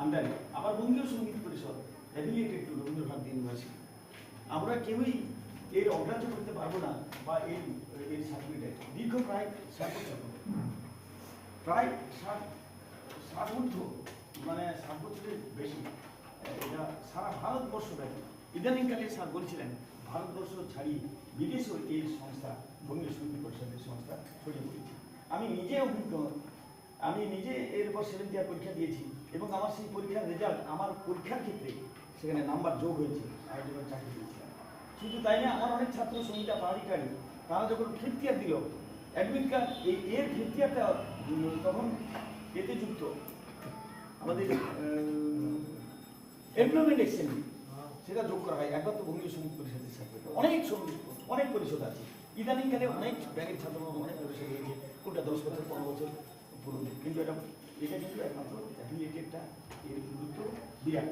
আন্ডারে, আবার বঙ্গীয় সঙ্গীত পরিষদ অ্যাফিলিয়েটেড টু রবীন্দ্রভারতী ইউনিভার্সিটি। আমরা কেউই এর অগ্রাহ্য করতে পারবো না বা এর সার্টিফিকেট দীর্ঘ প্রায় 60 বছর, প্রায় 60 ঊর্ধ্ব, মানে 60 বছরের বেশি। এটা সারা ভারতবর্ষ ব্যাপী। ইদানিংকালে স্যার বলছিলেন ভারতবর্ষ ছাড়িয়ে বিদেশেও এই সংস্থা, বঙ্গীয় সঙ্গীত পরিষদের সংস্থা ছড়িয়ে পড়েছে। আমি নিজে অভিজ্ঞ, আমি নিজে এরপর 7th ইয়ার পরীক্ষা দিয়েছি এবং আমার সেই পরীক্ষার রেজাল্ট আমার পরীক্ষার ক্ষেত্রে সেখানে নাম্বার যোগ হয়েছে, আমি যখন চাকরি দিয়েছিলাম। শুধু তাই না, আমার অনেক ছাত্র সঙ্গীতা পাহাড়িকারী তারা যখন 5th ইয়ার দিল অ্যাডমিট কার্ড, এর 5th ইয়ারটা তখন এতে যুক্ত আমাদের এমপ্লয়মেন্ট এক্সচেঞ্জ, সেটা যোগ করা হয় একমাত্র বঙ্গীয় সঙ্গীত পরিষদের সাথে। অনেক সঙ্গীত, অনেক পরিষদ আছে। ইদানিংকালে অনেক ব্যাংকের ছাত্র অনেক পরিষদ হয়েছে, কোনটা 10 বছর 15 বছর পুরনো, কিন্তু এটা কিন্তু একমাত্র অ্যাফিলিয়েটেডটা, এর গুরুত্ব বিরাট।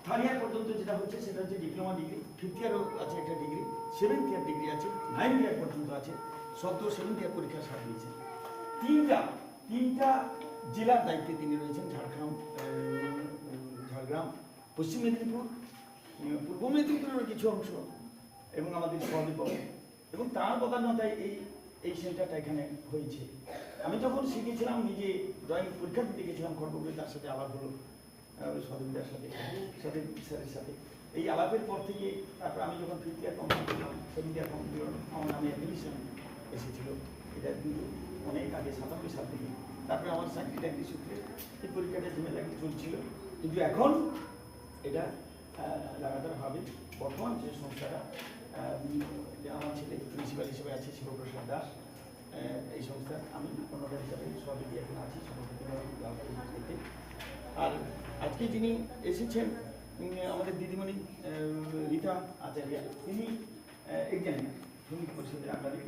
3rd ইয়ার পর্যন্ত যেটা হচ্ছে সেটা হচ্ছে ডিপ্লোমা ডিগ্রি, 5th ইয়ারও আছে একটা ডিগ্রি, 7th ইয়ার ডিগ্রি আছে, 9th ইয়ার পর্যন্ত আছে। সদ্য 7th ইয়ার পরীক্ষা সার দিয়েছে। তিনটা জেলার দায়িত্বে তিনি রয়েছেন, ঝাড়গ্রাম, পশ্চিম মেদিনীপুর, পূর্ব মেদিনীপুরের কিছু অংশ এবং আমাদের সহদ্বীপ। এবং তার প্রধানতায় এই সেন্টারটা এখানে হয়েছে। আমি যখন শিখেছিলাম, নিজে ড্রয়িং পরীক্ষা দিতে গেছিলাম খড়গপুরে, তার সাথে আলাপ হলো সদীপদার সাথে, সদীপ স্যারের সাথে। এই আলাপের পর থেকে তারপর আমি যখন 5th ইয়ার কমপ্লিট করলাম, 7th ইয়ার কমপ্লিট করলাম, আমার নামে অ্যাডমিশন এসেছিল। এটা কিন্তু অনেক আগে, 97 সাল থেকে। তারপরে আমার চাকরি টাকরি সূত্রে এই পরীক্ষাটা ঝুমেলা চলছিল, কিন্তু এখন এটা লাগাতারভাবে বর্তমান যে সংস্থাটা, আমার ছেলে প্রিন্সিপাল হিসেবে আছে শিবপ্রসাদ দাস, এই সংস্থা, আমি অন্যটা হিসাবে সভাপতি এখন আছি, সভাপতি। আর আজকে যিনি এসেছেন আমাদের দিদিমণি রীতা আচার্য, তিনি এক্সামিনার সঙ্গীত পরিষদের আন্ডারে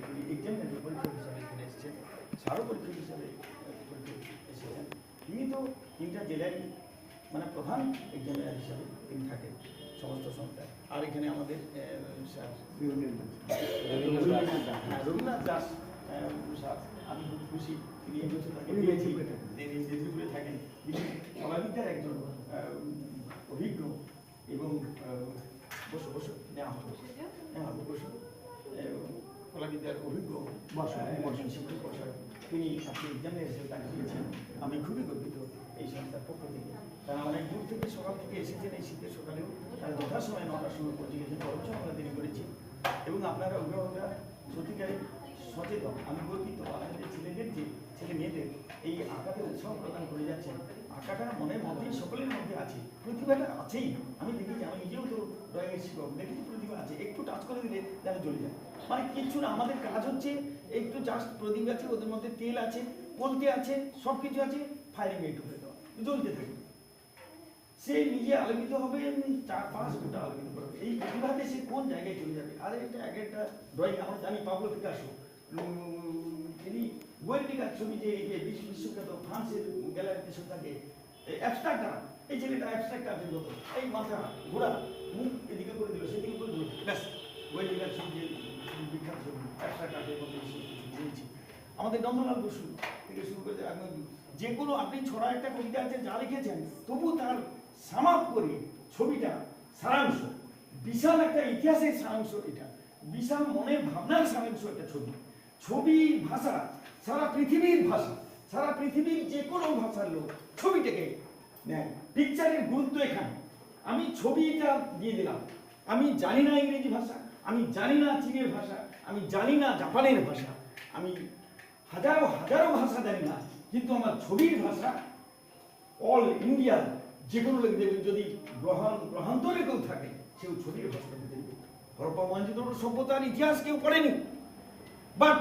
তিনি এক্সামিনার পরীক্ষক হিসাবে এখানে এসেছেন, সারও পরীক্ষক হিসাবে এসেছেন। তিনি তো 3টা জেলারই মানে প্রধান এক্সামিনার হিসাবে তিনি থাকেন সমস্ত সংস্থায়। আর এখানে আমাদের স্যার রবীন্দ্রনাথ দাস স্যার, আমি খুব খুশি, তিনি এই বছর তাকে দিয়েছি, মেদিনীপুরে থাকেন। তিনি কলাবিদ্যার একজন অভিজ্ঞ এবং বসো নেওয়া হবে, বসো, কলাবিদ্যার অভিজ্ঞ শিক্ষক, তিনি আপনি এক্সামে এসে তাকে দিয়েছেন। আমি খুবই গর্বিত এই সংস্থার পক্ষ থেকে, তারা অনেক দূর থেকে সকাল থেকে এসেছেন, এই শীতের সকালেও তারা যথাসময় 9টার সময় পৌঁছে গেছেন। বরঞ্চ আমরা দেরি করেছি এবং আপনারা অভিভাবকরা সত্যিকারে সচেতন। আমি গর্বিত আমাদের ছেলেদের, যে ছেলে মেয়েদের এই আঁকাতে উৎসাহ প্রদান করে যাচ্ছেন। আঁকাটা মনের মধ্যেই, সকলের মধ্যে আছে, প্রতিভাটা আছেই। আমি দেখেছি, আমি নিজেও তো ড্রয়িংয়ের শিক্ষক, দেখেছি প্রতিভা আছে, একটু টাচ করে দিলে যেন চলে যায়। মানে কিছু না, আমাদের কাজ হচ্ছে একটু জাস্ট প্রদীপ আছে, ওদের মধ্যে তেল আছে, কলতে আছে, সব কিছু আছে, ফায়ারিং একটু করে দেওয়া, জ্বলতে থাকবে। সে নিজে আলোকিত হবে, 4-5 ঘন্টা আলোকিত করবে। এই প্রতিভাতে সে কোন জায়গায় চলে যাবে। আর এটা একটা ড্রয়িং আমরা জানি, পাবলো পিকাসো, তিনি গোয়েন্টিকার ছবি যে বিশ্বখ্যাত ফ্রান্সের গ্যালারিতে সব থাকে, অ্যাবস্ট্রাক্ট আর্ট, এই ছেলেটা অ্যাবস্ট্রাক্ট আর্টের মতো, এই মাথা ঘোরা, মুখ এদিকে করে দিল, সেদিকে করে দিল, ব্যাস গোয়েন্টিকার ছবি যে বিখ্যাত ছবি, অ্যাবস্ট্রাক্ট আর্টের মধ্যে দিয়েছি। আমাদের নন্দলাল বসু থেকে শুরু করে যে কোনো, আপনি ছড়া একটা কবিতা আছে যা লিখেছেন, তবু তার সামাপ করে ছবিটা সারাংশ, বিশাল একটা ইতিহাসের সারাংশ, এটা বিশাল মনের ভাবনার সারাংশ একটা ছবি। ছবি ভাষা, সারা পৃথিবীর ভাষা, সারা পৃথিবীর যে কোনো ভাষার লোক ছবিটাকে নেয়। পিকচারের গুরুত্ব এখানে। আমি ছবিটা দিয়ে দিলাম, আমি জানি না ইংরেজি ভাষা, আমি জানি না চীনের ভাষা, আমি জানি না জাপানের ভাষা, আমি হাজারো ভাষা জানি না, কিন্তু আমার ছবির ভাষা অল ইন্ডিয়ার যে কোনো লোক দেখবেন, যদি গ্রহান্তরে কেউ থাকে, সেও ছবির ভাষাটা দেখবে। হরপ্পা মহেঞ্জোদারো সভ্যতার ইতিহাস কেউ পড়েনি, বাট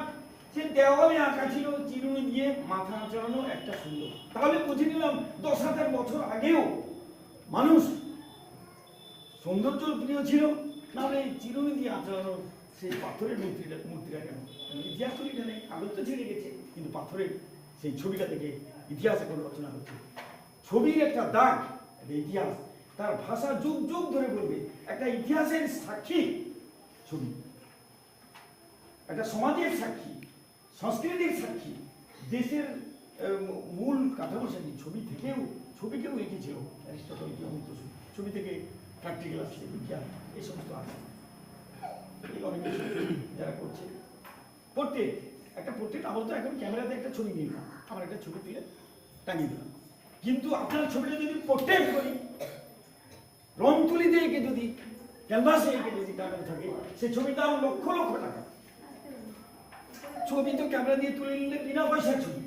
সে দেওয়ালে আঁকা ছিল, চিরুনি দিয়ে মাথা আঁচড়ানো একটা সুন্দর। তাহলে বুঝে নিলাম 10,000 বছর আগেও মানুষ সৌন্দর্য প্রিয় ছিল, নাহলে চিরুনি দিয়ে আঁচড়ানো সেই পাথরের মূর্তিটা কেন? ইতিহাস তো লিখে নেই, কাগজ তো ছেড়ে গেছে, কিন্তু পাথরের সেই ছবিটা থেকে ইতিহাস এখন রচনা হচ্ছে। ছবির একটা দাগ, একটা ইতিহাস, তার ভাষা যুগ যুগ ধরে বলবে। একটা ইতিহাসের সাক্ষী ছবি, একটা সমাজের সাক্ষী, সংস্কৃতির সাক্ষী, দেশের মূল কাঠামো সাক্ষী। ছবি থেকেও ছবিকেও এঁকেছিল অ্যারিস্টটল কি অমৃত ছবি থেকে প্র্যাকটিক্যাল আসছে বিজ্ঞান এই সমস্ত আছে। এই অনেক কিছু যারা করছে পোর্ট্রেট, একটা পোর্ট্রেট আমার তো এখন ক্যামেরাতে একটা ছবি নিয়ে নিলাম, আমার একটা ছবি তুলে টাঙিয়ে দিলাম, কিন্তু আপনার ছবিটা যদি পোর্ট্রেট করি, রং তুলিতে এঁকে যদি ক্যানভাসে এঁকে যদি টাঙানো থাকে, সেই ছবির দাম লক্ষ লক্ষ টাকা। ছবি তো ক্যামেরা দিয়ে তুলে নিলে বিনা পয়সার ছবি,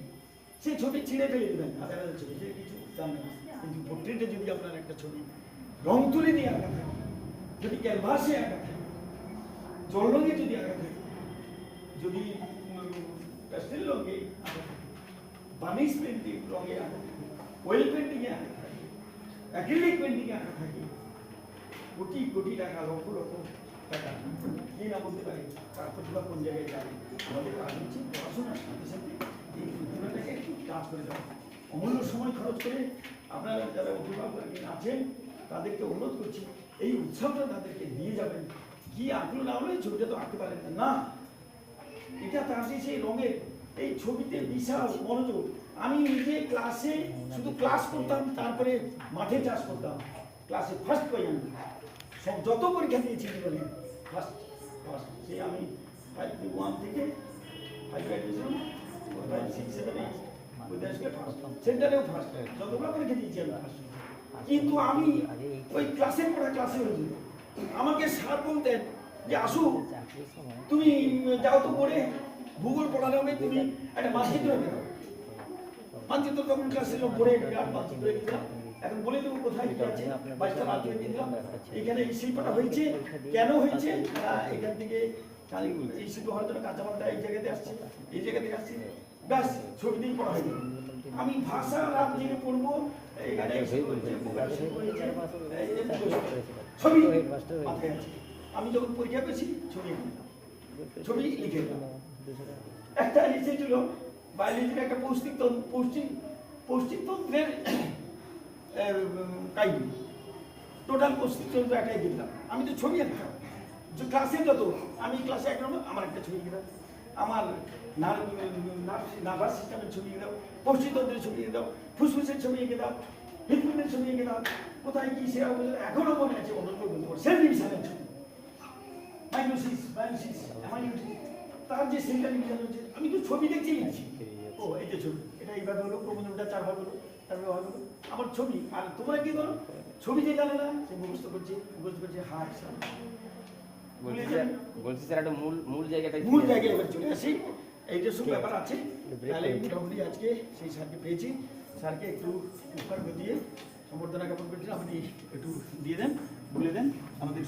সেই ছবি ছিঁড়ে ফেলে দেবেন, হাজার হাজার ছবি, সে কিছু দাম নেই। কিন্তু পোর্ট্রেটে যদি আপনার একটা ছবি রং তুলি দিয়ে আঁকা থাকে, যদি ক্যানভাসে আঁকা থাকে, জল রঙে যদি আঁকা থাকে, যদি প্যাস্টেল রঙে আঁকা থাকে, বার্নিশ পেন্টিং রঙে আঁকা থাকে, ওয়েল পেন্টিংয়ে আঁকা থাকে, অ্যাক্রিলিক পেন্টিংয়ে আঁকা থাকে, কোটি কোটি টাকা, লক্ষ লক্ষ টাকা, কে না বলতে পারে তার প্রতিভা কোন জায়গায় যাবে। আমাদের কাজ হচ্ছে পড়াশোনার সাথে সাথে এই প্রতিভাটাকে একটু কাজ করে দেওয়া, অমূল্য সময় খরচ করে আপনারা যারা অভিভাবক আছেন তাদেরকে অনুরোধ করছি এই উৎসবটা তাদেরকে দিয়ে যাবেন। কি আঁকলো না হলে ছবিটা তো আঁকতে পারেন না, এটা তার সেই রঙের এই ছবিতে বিশাল মনোযোগ। আমি নিজে ক্লাসে শুধু ক্লাস করতাম, তারপরে মাঠে চাষ করতাম, ক্লাসে ফার্স্ট পাই আমি, সব যত পরীক্ষা দিয়েছি জীবনে ফার্স্ট ফার্স্ট। সে আমি 5-1 থেকে 5 গ্রাজুয়েশন 5-6-7-8 সেন্টারেও ফার্স্ট, যতগুলো পরীক্ষা দিয়েছি আমি ফার্স্ট। কিন্তু আমি ওই ক্লাসে পড়া ক্লাসে হয়েছিল, আমাকে স্যার বলতেন যে আসু তুমি যাও তো পড়ে, ভূগোল পড়ালে হবে, তুমি একটা মানচিত্র এঁকে দাও। মানচিত্র তখন ক্লাসে পড়ে বিরাট মানচিত্র এঁকে দিলাম, এখন বলে দেবো কোথায় কি আছে, 22টা রাজ্য এঁকে দিলাম। এখানে এই শিল্পটা হয়েছে কেন হয়েছে, এখান থেকে এই শিল্প হওয়ার জন্য কাঁচামালটা এই জায়গাতে আসছে, এই জায়গাতে আসছে, ব্যাস ছবি দিয়েই পড়া হয়ে যাবে। আমি ভাষা রাত জেগে পড়বো, এখানে ছবি মাথায় আছে। আমি যখন পরীক্ষা পেয়েছি ছবি এঁকে দিলাম, ছবি লিখে দিলাম। একটা এসে ছিল বায়োলজির একটা পৌষ্টিকতন্ত্রের কাহিনী, টোটাল পৌষ্টিকতন্ত্র একটাই দিলাম। আমি তো ছবি আঁকতাম ক্লাসে, যত আমি ক্লাসে এক নম্বর আমার একটা ছবি এঁকে দাও, আমার নার্ভাস সিস্টেমের ছবি এঁকে দাও, পৌষ্টিকতন্ত্রের ছবি এঁকে দাও, ফুসফুসের ছবি এঁকে দাও, হৃদপিণ্ডের ছবি এঁকে দাও, কোথায় কি সেরা এখনো মনে আছে, সেল ডিভিশনের ছবি, মাইটোসিস, বায়োসিস, অ্যামাইলোসিস, তার যে সেলটা ডিভিশন হচ্ছে, আমি তো ছবি দেখছি লিখছি। ও এই যে ছবি, এটা এইভাবে হলো, ক্রোমোজোমটা 4 ভাগ হলো, তারপরে ভাগ হলো, আমার ছবি। আর তোমরা কি করো, ছবি যে জানে না সে মুখস্থ করছে হার্ট বলছি স্যার একটা মূল জায়গায় এবার চলে আসি। এইটা সব ব্যাপার আছে। তাহলে মোটামুটি আজকে সেই স্যারকে পেয়েছি, স্যারকে একটু পুষ্পার্ঘ্য দিয়ে সম্বর্ধনা জ্ঞাপন করছি, আপনি একটু দিয়ে দেন, বলে দেন আমাদের